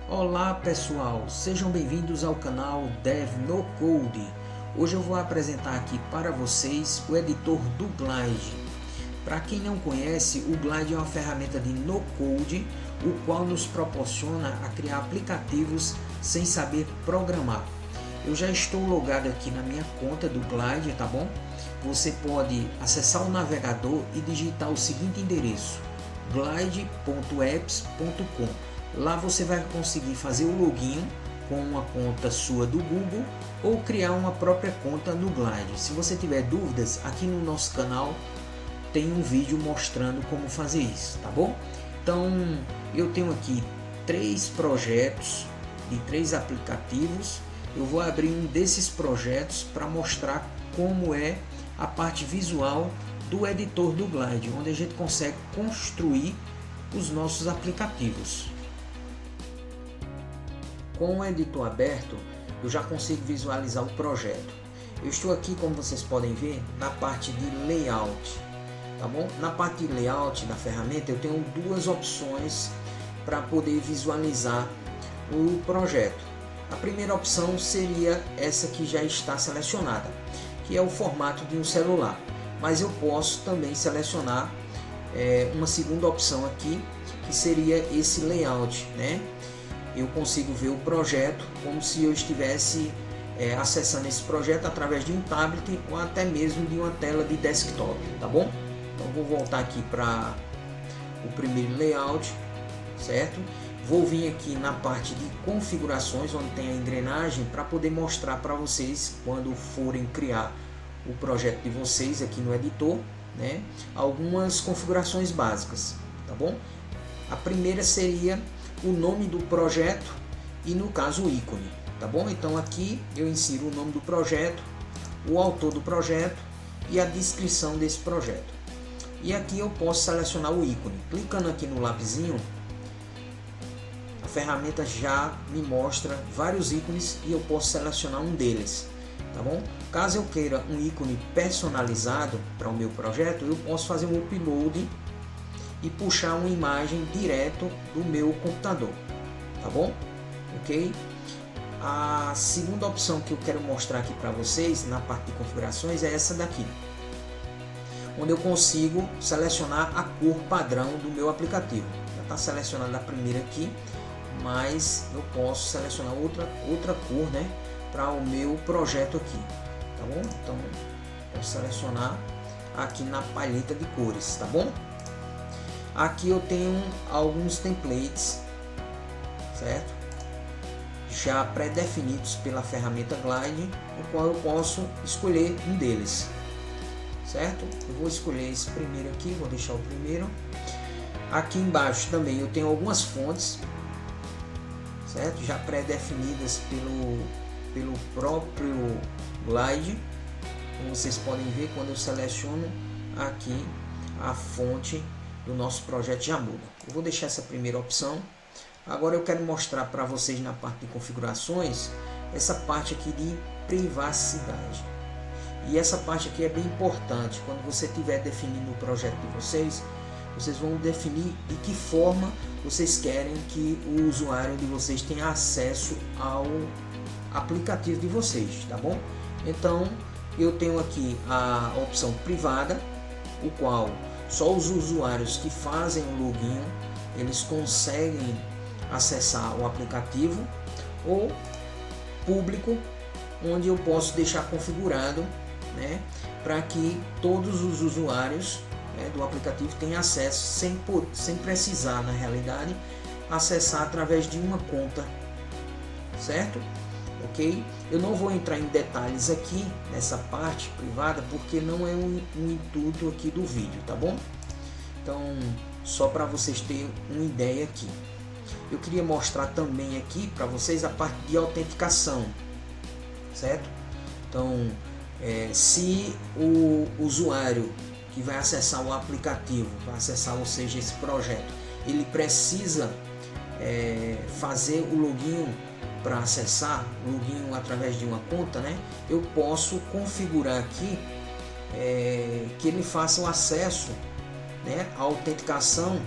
Olá pessoal, sejam bem-vindos ao canal Dev No Code. Hoje eu vou apresentar aqui para vocês o editor do Glide. Para quem não conhece, o Glide é uma ferramenta de No Code, o qual nos proporciona a criar aplicativos sem saber programar. Eu já estou logado aqui na minha conta do Glide, tá bom? Você pode acessar o navegador e digitar o seguinte endereço: glide.apps.com. Lá você vai conseguir fazer o login com uma conta sua do Google ou criar uma própria conta no Glide. Se você tiver dúvidas, aqui no nosso canal tem um vídeo mostrando como fazer isso, tá bom? Então eu tenho aqui 3 projetos de 3 aplicativos. Eu vou abrir um desses projetos para mostrar como é a parte visual do editor do Glide, onde a gente consegue construir os nossos aplicativos. Com o editor aberto, eu já consigo visualizar o projeto. Eu estou aqui, como vocês podem ver, na parte de layout, tá bom? Na parte de layout da ferramenta eu tenho 2 opções para poder visualizar o projeto. A primeira opção seria essa que já está selecionada, que é o formato de um celular. Mas eu posso também selecionar uma segunda opção aqui, que seria esse layout, né? Eu consigo ver o projeto como se eu estivesse acessando esse projeto através de um tablet ou até mesmo de uma tela de desktop, tá bom? Então vou voltar aqui para o primeiro layout, certo? Vou vir aqui na parte de configurações, onde tem a engrenagem, para poder mostrar para vocês, quando forem criar o projeto de vocês aqui no editor, né, algumas configurações básicas, tá bom? A primeira seria o nome do projeto e, no caso, o ícone, tá bom? Então aqui eu insiro o nome do projeto, o autor do projeto e a descrição desse projeto. E aqui eu posso selecionar o ícone. Clicando aqui no lapisinho, a ferramenta já me mostra vários ícones e eu posso selecionar um deles, tá bom? Caso eu queira um ícone personalizado para o meu projeto, eu posso fazer um upload e puxar uma imagem direto do meu computador, tá bom? Ok? A segunda opção que eu quero mostrar aqui para vocês na parte de configurações é essa daqui, onde eu consigo selecionar a cor padrão do meu aplicativo. Já está selecionada a primeira aqui, mas eu posso selecionar outra cor, né, para o meu projeto aqui, tá bom? Então vou selecionar aqui na palheta de cores, tá bom? Aqui eu tenho alguns templates, certo? Já pré-definidos pela ferramenta Glide, o qual eu posso escolher um deles, certo? Eu vou escolher esse primeiro aqui, vou deixar o primeiro. Aqui embaixo também eu tenho algumas fontes, certo? Já pré-definidas pelo próprio Glide. Como vocês podem ver, quando eu seleciono aqui, a fonte do nosso projeto já muda. Eu vou deixar essa primeira opção. Agora eu quero mostrar para vocês na parte de configurações essa parte aqui de privacidade. E essa parte aqui é bem importante. Quando você estiver definindo o projeto de vocês, vocês vão definir de que forma vocês querem que o usuário de vocês tenha acesso ao aplicativo de vocês, tá bom? Então eu tenho aqui a opção privada, o qual só os usuários que fazem o login eles conseguem acessar o aplicativo, ou público, onde eu posso deixar configurado, né, para que todos os usuários, né, do aplicativo tenham acesso sem precisar, na realidade, acessar através de uma conta, certo? Ok? Eu não vou entrar em detalhes aqui nessa parte privada, porque não é um intuito aqui do vídeo, tá bom? Então, só para vocês terem uma ideia aqui. Eu queria mostrar também aqui para vocês a parte de autenticação, certo? Então, se o usuário que vai acessar o aplicativo, vai acessar, ou seja, esse projeto, ele precisa fazer o login para acessar o login através de uma conta, né? Eu posso configurar aqui que ele faça o acesso, né, a autenticação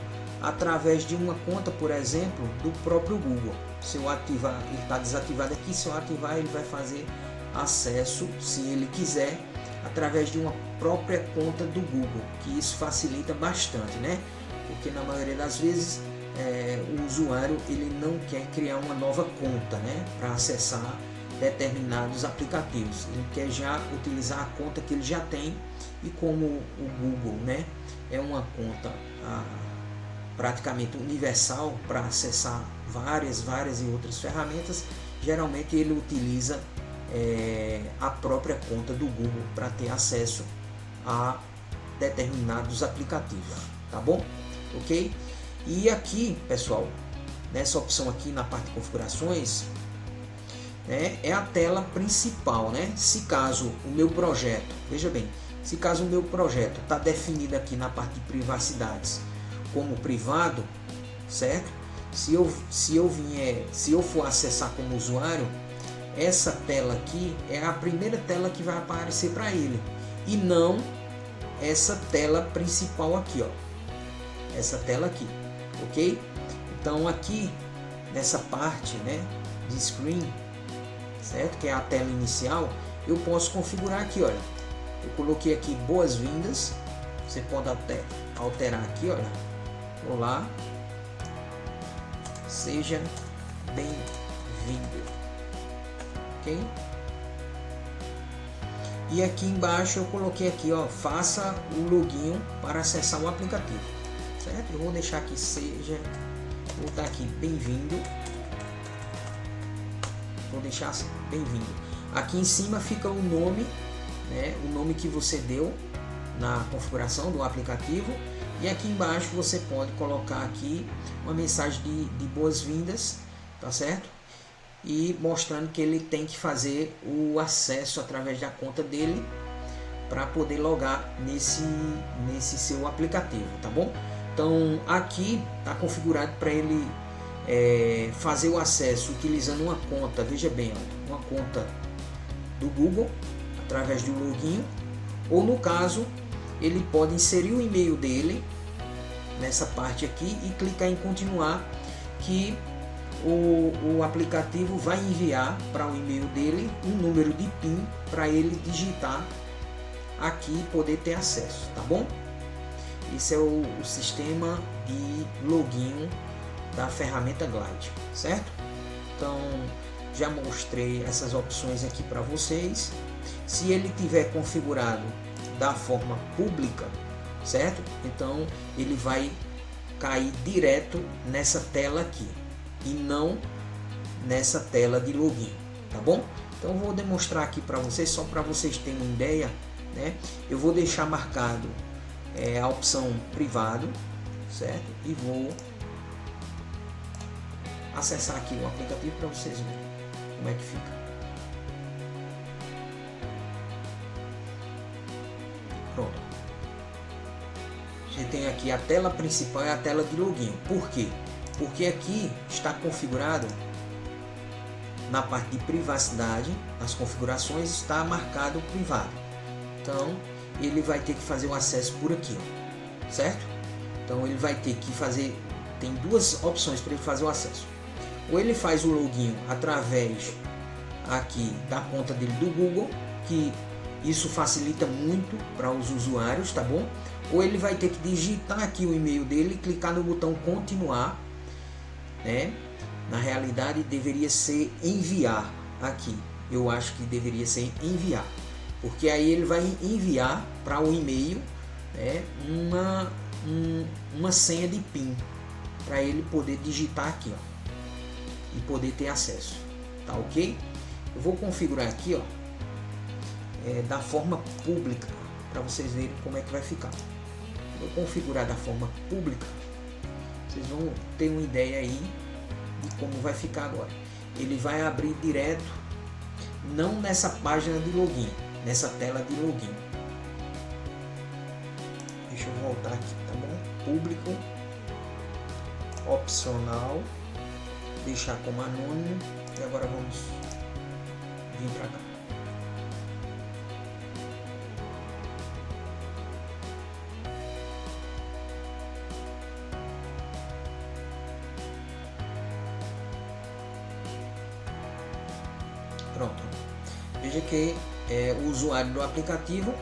através de uma conta, por exemplo, do próprio Google. Se eu ativar, ele está desativado aqui, se eu ativar ele vai fazer acesso, se ele quiser, através de uma própria conta do Google, que isso facilita bastante, né? Porque na maioria das vezes o usuário ele não quer criar uma nova conta, né, para acessar determinados aplicativos. Ele quer já utilizar a conta que ele já tem, e como o Google, né, é uma conta praticamente universal para acessar várias e outras ferramentas, geralmente ele utiliza a própria conta do Google para ter acesso a determinados aplicativos, tá bom? Ok? E aqui, pessoal, nessa opção aqui na parte de configurações, né, é a tela principal, né? Se caso o meu projeto, veja bem, se caso o meu projeto está definido aqui na parte de privacidades como privado, certo? Se eu for acessar como usuário, essa tela aqui é a primeira tela que vai aparecer para ele, e não essa tela principal aqui, ó. Essa tela aqui, ok? Então aqui nessa parte, né, de screen, certo? Que é a tela inicial, eu posso configurar aqui, olha. Eu coloquei aqui boas-vindas. Você pode até alterar aqui, olha. Olá, seja bem-vindo, ok? E aqui embaixo eu coloquei aqui, ó, faça o login para acessar o aplicativo, certo? Eu vou deixar aqui vou botar aqui bem-vindo, vou deixar assim, bem-vindo. Aqui em cima fica o nome, né? O nome que você deu na configuração do aplicativo. E aqui embaixo você pode colocar aqui uma mensagem de boas-vindas, tá certo? E mostrando que ele tem que fazer o acesso através da conta dele para poder logar nesse seu aplicativo, tá bom? Então aqui está configurado para ele fazer o acesso utilizando uma conta, veja bem, ó, uma conta do Google através do login, ou no caso ele pode inserir o e-mail dele nessa parte aqui e clicar em continuar, que o aplicativo vai enviar para o e-mail dele um número de PIN para ele digitar aqui e poder ter acesso, tá bom? Esse é o sistema de login da ferramenta Glide, certo? Então já mostrei essas opções aqui para vocês. Se ele tiver configurado da forma pública, certo? Então ele vai cair direto nessa tela aqui e não nessa tela de login, tá bom? Então eu vou demonstrar aqui para vocês, só para vocês terem uma ideia, né? Eu vou deixar marcado a opção privado, certo? E vou acessar aqui o aplicativo para vocês verem como é que fica. Pronto. Você tem aqui a tela principal e a tela de login. Por quê? Porque aqui está configurado na parte de privacidade, nas configurações está marcado privado. Então ele vai ter que fazer o acesso por aqui, ó, certo? Então ele vai ter que fazer, tem duas opções para ele fazer o acesso. Ou ele faz o login através aqui da conta dele do Google, que isso facilita muito para os usuários, tá bom? Ou ele vai ter que digitar aqui o e-mail dele e clicar no botão continuar, né? Na realidade deveria ser enviar aqui. Eu acho que deveria ser enviar, porque aí ele vai enviar para o e-mail, né, uma senha de PIN para ele poder digitar aqui, ó, e poder ter acesso, tá ok? Eu vou configurar aqui, ó, da forma pública para vocês verem como é que vai ficar. Vou configurar da forma pública, vocês vão ter uma ideia aí de como vai ficar agora. Ele vai abrir direto, não nessa página de login, nessa tela de login. Deixa eu voltar aqui, tá bom? Público, opcional, deixar como anônimo, e agora vamos vir para cá. Pronto. Veja que o usuário do aplicativo,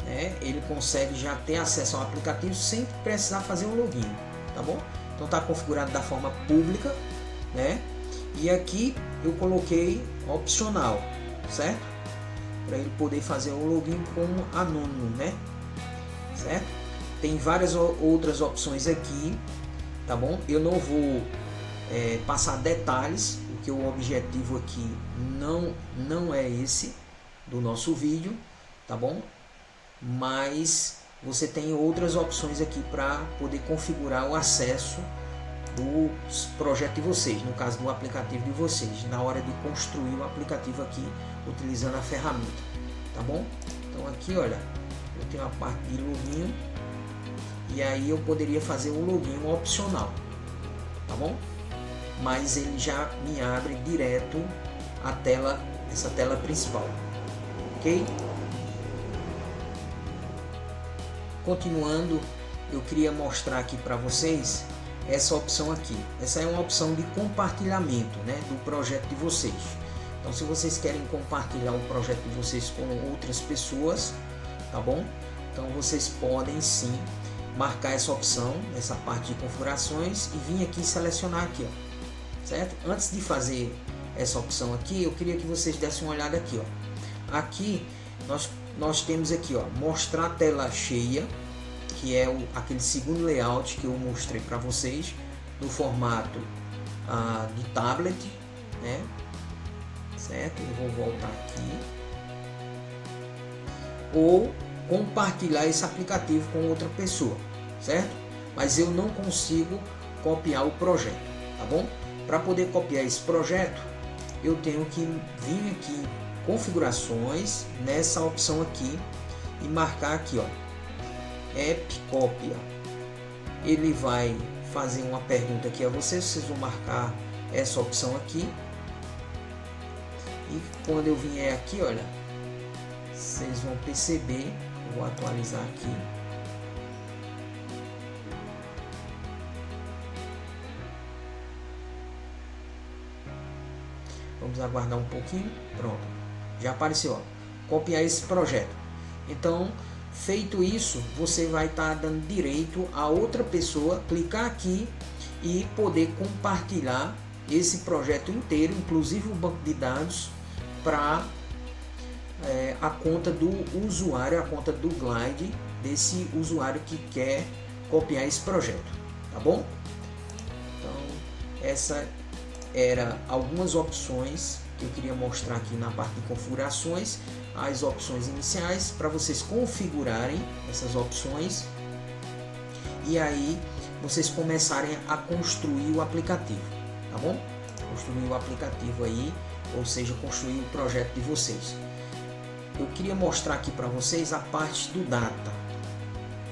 né, ele consegue já ter acesso ao aplicativo sem precisar fazer um login, tá bom? Então está configurado da forma pública, né? E aqui eu coloquei opcional, certo? Para ele poder fazer o login como anônimo, né? Certo? Tem várias outras opções aqui, tá bom? Eu não vou passar detalhes, porque o objetivo aqui não é esse do nosso vídeo, tá bom? Mas você tem outras opções aqui para poder configurar o acesso do projeto de vocês, no caso do aplicativo de vocês, na hora de construir o aplicativo aqui utilizando a ferramenta, tá bom? Então aqui, olha, eu tenho a parte de login e aí eu poderia fazer o login opcional, tá bom? Mas ele já me abre direto a tela, essa tela principal, ok? Continuando, eu queria mostrar aqui para vocês essa opção aqui. Essa é uma opção de compartilhamento, né, do projeto de vocês. Então, se vocês querem compartilhar o projeto de vocês com outras pessoas, tá bom? Então, vocês podem sim marcar essa opção, essa parte de configurações e vir aqui selecionar aqui, ó, certo? Antes de fazer essa opção aqui, eu queria que vocês dessem uma olhada aqui, ó. Aqui nós temos aqui, ó, mostrar tela cheia, que é aquele segundo layout que eu mostrei para vocês no formato de tablet, né? Certo? Eu vou voltar aqui. Ou compartilhar esse aplicativo com outra pessoa, certo? Mas eu não consigo copiar o projeto, tá bom? Para poder copiar esse projeto, eu tenho que vir aqui em configurações, nessa opção aqui e marcar aqui, ó, App Cópia. Ele vai fazer uma pergunta aqui a vocês vão marcar essa opção aqui e quando eu vier aqui, olha, vocês vão perceber, eu vou atualizar aqui, vamos aguardar um pouquinho, pronto, já apareceu, ó, copiar esse projeto. Então, feito isso, você vai estar dando direito a outra pessoa clicar aqui e poder compartilhar esse projeto inteiro, inclusive o banco de dados, para a conta do usuário, a conta do Glide, desse usuário que quer copiar esse projeto, tá bom? Então, essa era algumas opções que eu queria mostrar aqui na parte de configurações, as opções iniciais para vocês configurarem essas opções e aí vocês começarem a construir o aplicativo, tá bom? Construir o aplicativo aí, ou seja, construir o projeto de vocês. Eu queria mostrar aqui para vocês a parte do data.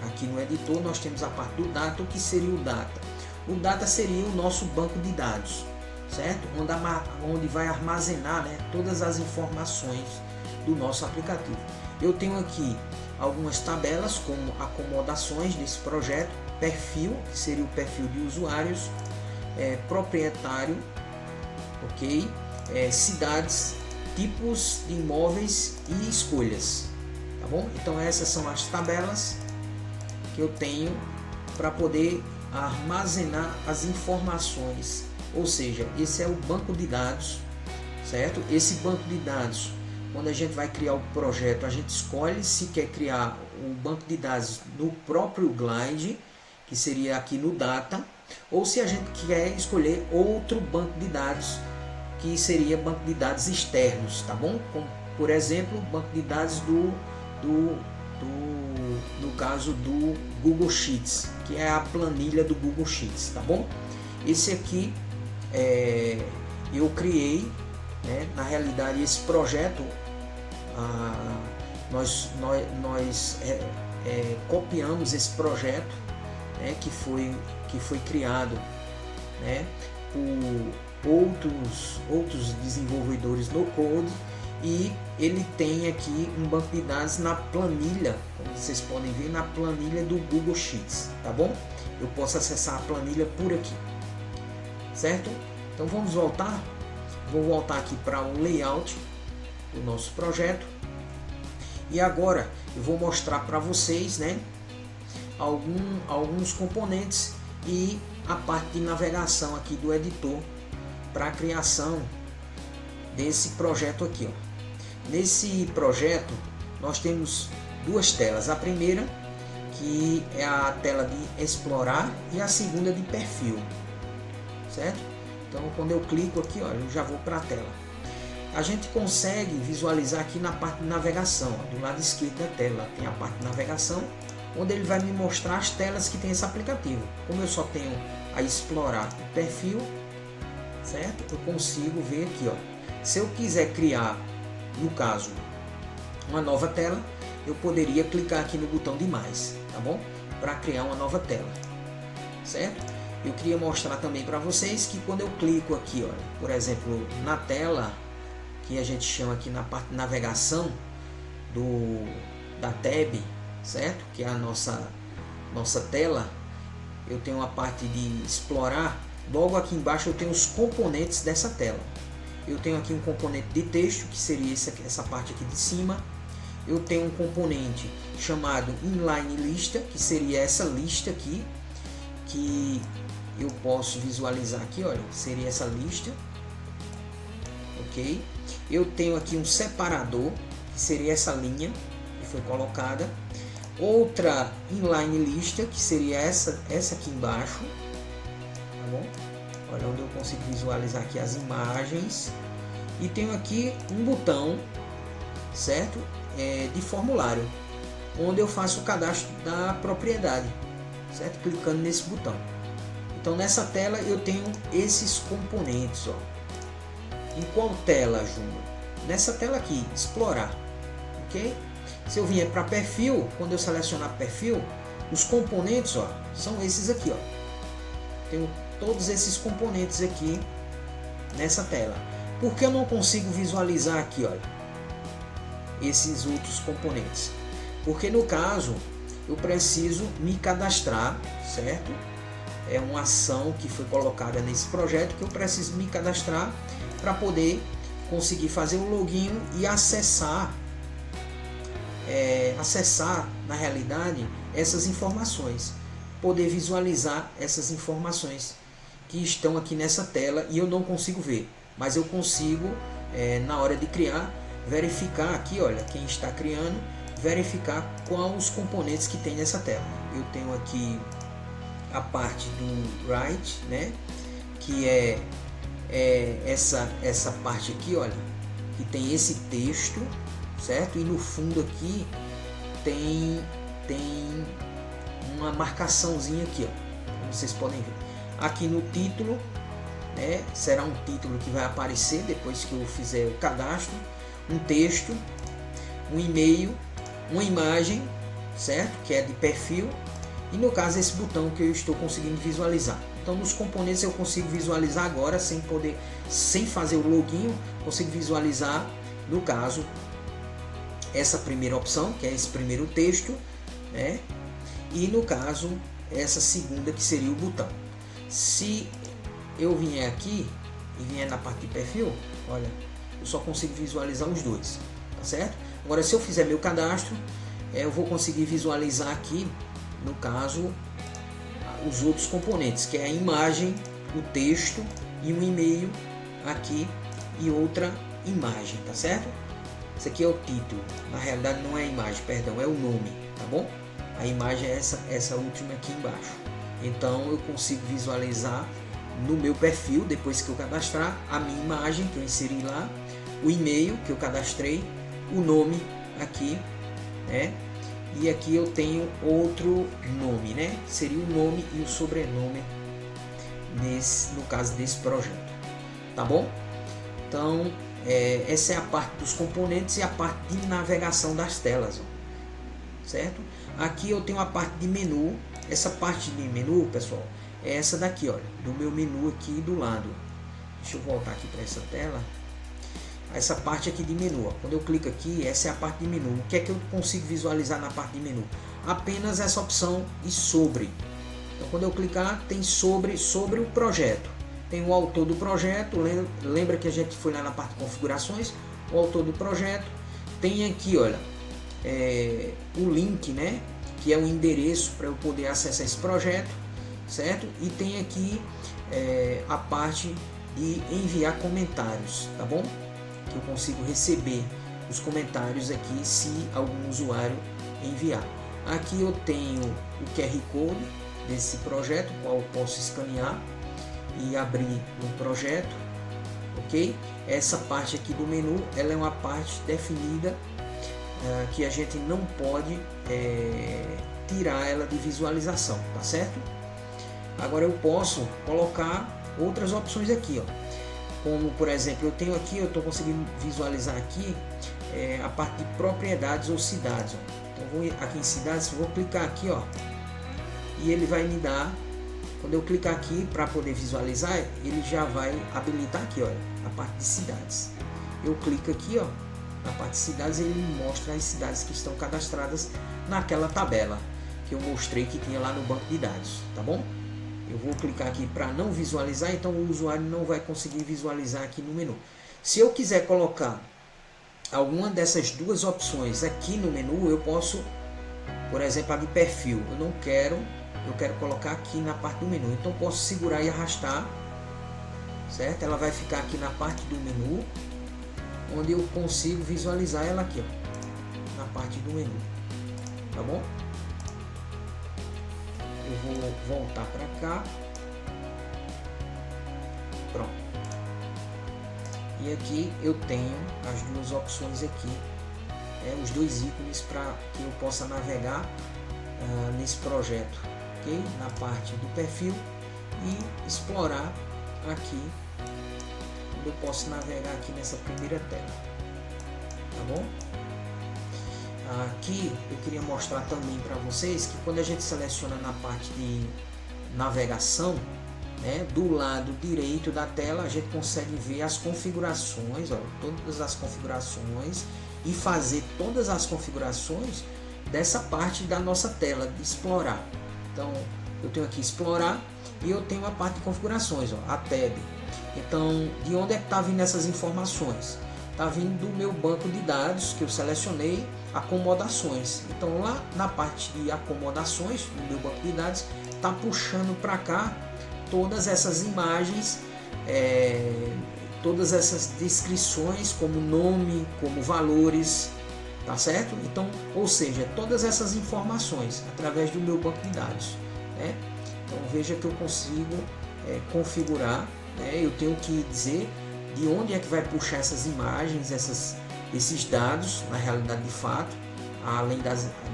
Aqui no editor nós temos a parte do data. O que seria o data? O data seria o nosso banco de dados, certo? Onde vai armazenar, né, todas as informações do nosso aplicativo. Eu tenho aqui algumas tabelas como acomodações desse projeto, perfil, que seria o perfil de usuários, proprietário, ok? Cidades, tipos de imóveis e escolhas, tá bom? Então essas são as tabelas que eu tenho para poder armazenar as informações, ou seja, esse é o banco de dados, certo? Esse banco de dados, quando a gente vai criar o projeto, a gente escolhe se quer criar um banco de dados no próprio Glide, que seria aqui no Data, ou se a gente quer escolher outro banco de dados, que seria banco de dados externos, tá bom? Como, por exemplo, banco de dados no caso do Google Sheets, que é a planilha do Google Sheets, tá bom? Esse aqui eu criei, né? Na realidade esse projeto nós copiamos esse projeto, né? que foi criado, né? por outros desenvolvedores no Code, e ele tem aqui um banco de dados na planilha, como vocês podem ver, na planilha do Google Sheets, tá bom? Eu posso acessar a planilha por aqui, certo? Então vamos voltar. Vou voltar aqui para o layout do nosso projeto. E agora eu vou mostrar para vocês, né, alguns componentes e a parte de navegação aqui do editor para a criação desse projeto aqui, ó. Nesse projeto nós temos duas telas. A primeira, que é a tela de explorar, e a segunda de perfil, certo? Então quando eu clico aqui, olha, eu já vou para a tela. A gente consegue visualizar aqui na parte de navegação, ó, do lado esquerdo da tela tem a parte de navegação, onde ele vai me mostrar as telas que tem esse aplicativo. Como eu só tenho a explorar o perfil, certo? Eu consigo ver aqui, ó. Se eu quiser criar, no caso, uma nova tela, eu poderia clicar aqui no botão de mais, tá bom? Para criar uma nova tela, certo? Eu queria mostrar também para vocês que quando eu clico aqui, olha, por exemplo, na tela que a gente chama aqui na parte de navegação da tab, certo? Que é a nossa tela, eu tenho a parte de explorar. Logo aqui embaixo eu tenho os componentes dessa tela. Eu tenho aqui um componente de texto, que seria essa parte aqui de cima. Eu tenho um componente chamado inline lista, que seria essa lista aqui, que eu posso visualizar aqui, olha, seria essa lista, ok? Eu tenho aqui um separador, que seria essa linha que foi colocada. Outra inline lista, que seria essa aqui embaixo, tá bom? Olha onde eu consigo visualizar aqui as imagens. E tenho aqui um botão, certo? De formulário, onde eu faço o cadastro da propriedade, certo? Clicando nesse botão. Então nessa tela eu tenho esses componentes, ó. Em qual tela, Júnior? Nessa tela aqui, explorar, ok? Se eu vier para perfil, quando eu selecionar perfil, os componentes, ó, são esses aqui, ó. Tenho todos esses componentes aqui nessa tela. Por que eu não consigo visualizar aqui, olha, esses outros componentes? Porque no caso eu preciso me cadastrar, certo? É uma ação que foi colocada nesse projeto que eu preciso me cadastrar para poder conseguir fazer o login e acessar na realidade essas informações, poder visualizar essas informações que estão aqui nessa tela e eu não consigo ver, mas eu consigo na hora de criar verificar aqui, olha, quem está criando, verificar quais os componentes que tem nessa tela. Eu tenho aqui a parte do write, né, que é essa parte aqui, olha, que tem esse texto, certo? E no fundo aqui tem uma marcaçãozinha aqui, ó, como vocês podem ver. Aqui no título, né, será um título que vai aparecer depois que eu fizer o cadastro, um texto, um e-mail, uma imagem, certo? Que é de perfil, e no caso esse botão que eu estou conseguindo visualizar. Então nos componentes eu consigo visualizar agora sem fazer o login, consigo visualizar no caso essa primeira opção, que é esse primeiro texto, né? E no caso essa segunda, que seria o botão. Se eu vier aqui e vier na parte de perfil, olha, eu só consigo visualizar os dois, tá certo? Agora se eu fizer meu cadastro, eu vou conseguir visualizar aqui, no caso, os outros componentes, que é a imagem, o texto e um e-mail aqui e outra imagem, tá certo? Isso aqui é o título, na realidade não é a imagem, perdão, é o nome, tá bom? A imagem é essa última aqui embaixo. Então eu consigo visualizar no meu perfil, depois que eu cadastrar, a minha imagem que eu inseri lá, o e-mail que eu cadastrei, o nome aqui, né? E aqui eu tenho outro nome, né? Seria o nome e o sobrenome no caso desse projeto, tá bom? Então essa é a parte dos componentes e a parte de navegação das telas, ó, certo? Aqui eu tenho a parte de menu. Essa parte de menu, pessoal, é essa daqui, olha, do meu menu aqui do lado. Deixa eu voltar aqui para essa tela. Essa parte aqui de menu, ó. Quando eu clico aqui, essa é a parte de menu. O que é que eu consigo visualizar na parte de menu? Apenas essa opção de sobre. Então quando eu clicar, tem sobre o projeto. tem o autor do projeto, lembra que a gente foi lá na parte de configurações, o autor do projeto, tem aqui, olha, o link, né, que é o endereço para eu poder acessar esse projeto, certo? E tem aqui a parte de enviar comentários, tá bom? Que eu consigo receber os comentários aqui se algum usuário enviar. Aqui eu tenho o QR Code desse projeto, qual eu posso escanear e abrir no projeto, ok? Essa parte aqui do menu, ela é uma parte definida que a gente não pode tirar ela de visualização, tá certo? Agora eu posso colocar outras opções aqui, ó. Como por exemplo, eu tenho aqui, eu estou conseguindo visualizar aqui a parte de propriedades ou cidades, ó. Então vou aqui em cidades, vou clicar aqui, ó, e ele vai me dar, quando eu clicar aqui para poder visualizar, ele já vai habilitar aqui, olha, a parte de cidades. Eu clico aqui, ó, na parte de cidades, ele me mostra as cidades que estão cadastradas naquela tabela que eu mostrei que tinha lá no banco de dados, tá bom? Eu vou clicar aqui para não visualizar, então o usuário não vai conseguir visualizar aqui no menu. Se eu quiser colocar alguma dessas duas opções aqui no menu, eu posso, por exemplo, a de perfil, eu quero colocar aqui na parte do menu, então posso segurar e arrastar, certo? Ela vai ficar aqui na parte do menu, onde eu consigo visualizar ela aqui, ó, na parte do menu, tá bom? Eu vou voltar para cá, pronto, e aqui eu tenho as duas opções aqui, os dois ícones para que eu possa navegar nesse projeto, ok? Na parte do perfil e explorar aqui, onde eu posso navegar aqui nessa primeira tela, tá bom? Aqui eu queria mostrar também para vocês que quando a gente seleciona na parte de navegação, né, do lado direito da tela a gente consegue ver as configurações, ó, todas as configurações, e fazer todas as configurações dessa parte da nossa tela de explorar. Então eu tenho aqui explorar e eu tenho a parte de configurações, ó, a tab. Então de onde é que está vindo essas informações? Está vindo do meu banco de dados que eu selecionei, acomodações. Então lá na parte de acomodações do meu banco de dados está puxando para cá todas essas imagens, todas essas descrições, como nome, como valores, tá certo? Então, ou seja, todas essas informações através do meu banco de dados, né? Então veja que eu consigo configurar, né? Eu tenho que dizer de onde é que vai puxar essas imagens, esses dados, na realidade de fato. Além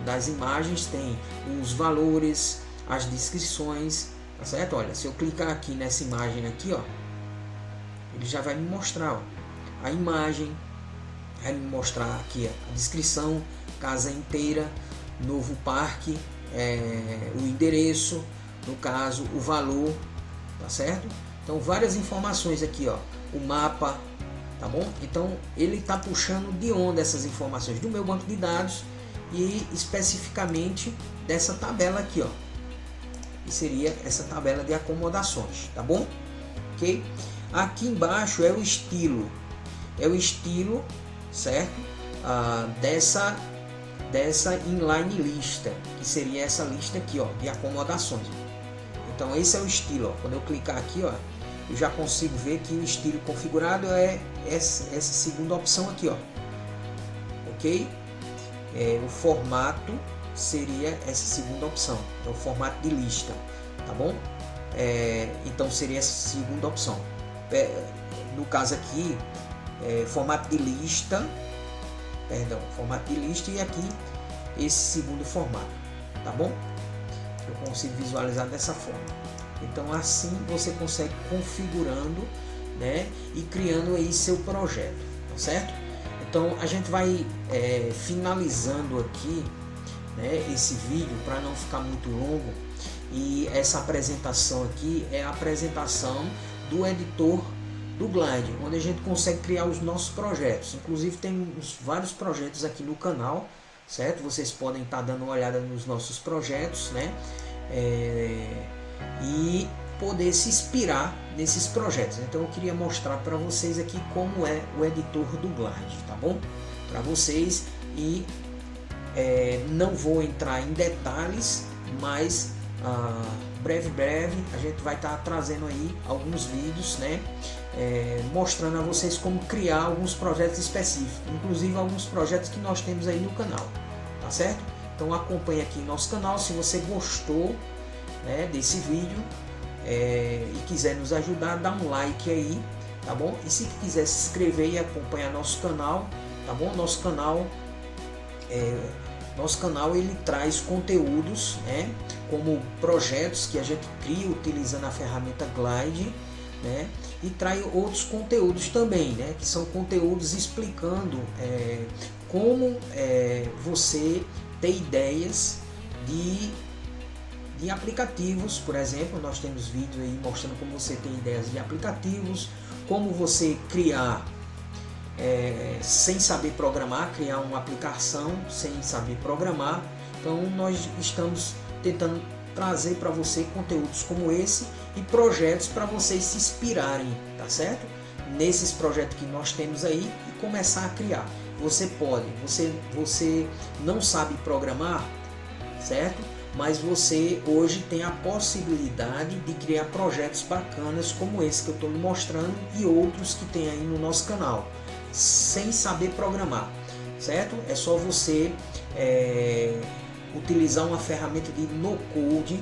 das imagens, tem os valores, as descrições, tá certo? Olha, se eu clicar aqui nessa imagem aqui, ó, ele já vai me mostrar, ó, a imagem, vai me mostrar aqui a descrição, casa inteira, novo parque, o endereço, no caso o valor, tá certo? Então várias informações aqui, ó, o mapa, tá bom? Então ele está puxando de onde essas informações? Do meu banco de dados e especificamente dessa tabela aqui, ó, que seria essa tabela de acomodações, tá bom? Ok? Aqui embaixo é o estilo, certo? Dessa inline lista, que seria essa lista aqui, ó, de acomodações. Então esse é o estilo, ó. Quando eu clicar aqui, ó, eu já consigo ver que o estilo configurado é essa segunda opção aqui, ó, ok? O formato seria essa segunda opção, é o formato de lista, tá bom? Então seria essa segunda opção. No caso aqui, formato de lista, formato de lista, e aqui esse segundo formato, tá bom? Eu consigo visualizar dessa forma. Então assim você consegue configurando, né, e criando aí seu projeto, tá certo? Então a gente vai finalizando aqui, né, esse vídeo para não ficar muito longo, e essa apresentação aqui é a apresentação do editor do Glide, onde a gente consegue criar os nossos projetos. Inclusive temos vários projetos aqui no canal, certo? Vocês podem estar dando uma olhada nos nossos projetos, né? E poder se inspirar nesses projetos. Então eu queria mostrar para vocês aqui como é o editor do Glide, tá bom? Para vocês, e não vou entrar em detalhes, mas breve a gente vai estar trazendo aí alguns vídeos, né, mostrando a vocês como criar alguns projetos específicos, inclusive alguns projetos que nós temos aí no canal, tá certo? Então acompanhe aqui nosso canal. Se você gostou, né, desse vídeo e quiser nos ajudar, dá um like aí, tá bom? E se quiser se inscrever e acompanhar nosso canal, tá bom? Nosso canal ele traz conteúdos, né, como projetos que a gente cria utilizando a ferramenta Glide, né, e traz outros conteúdos também, né, que são conteúdos explicando como você ter ideias de aplicativos. Por exemplo, nós temos vídeos aí mostrando como você tem ideias de aplicativos, como você criar sem saber programar, criar uma aplicação sem saber programar. Então nós estamos tentando trazer para você conteúdos como esse e projetos para vocês se inspirarem, tá certo? Nesses projetos que nós temos aí, e começar a criar. Você não sabe programar, certo? Mas você hoje tem a possibilidade de criar projetos bacanas como esse que eu estou lhe mostrando e outros que tem aí no nosso canal, sem saber programar, certo? É só você utilizar uma ferramenta de no-code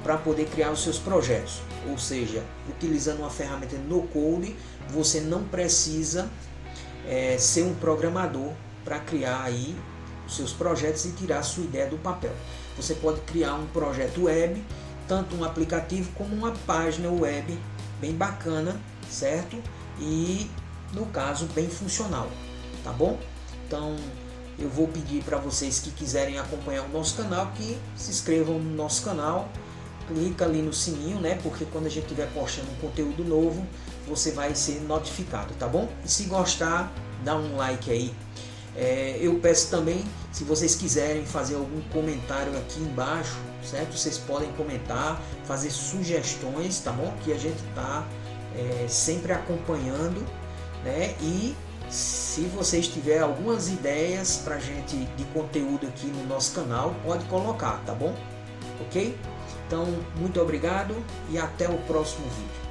para poder criar os seus projetos. Ou seja, utilizando uma ferramenta de no-code, você não precisa ser um programador para criar aí os seus projetos e tirar a sua ideia do papel. Você pode criar um projeto web, tanto um aplicativo como uma página web bem bacana, certo? E no caso bem funcional, tá bom? Então eu vou pedir para vocês que quiserem acompanhar o nosso canal, que se inscrevam no nosso canal, clica ali no sininho, né? Porque quando a gente estiver postando um conteúdo novo, você vai ser notificado, tá bom? E se gostar, dá um like aí. Eu peço também, se vocês quiserem fazer algum comentário aqui embaixo, certo? Vocês podem comentar, fazer sugestões, tá bom? Que a gente tá sempre acompanhando, né? E se vocês tiverem algumas ideias pra gente de conteúdo aqui no nosso canal, pode colocar, tá bom? Ok? Então, muito obrigado e até o próximo vídeo.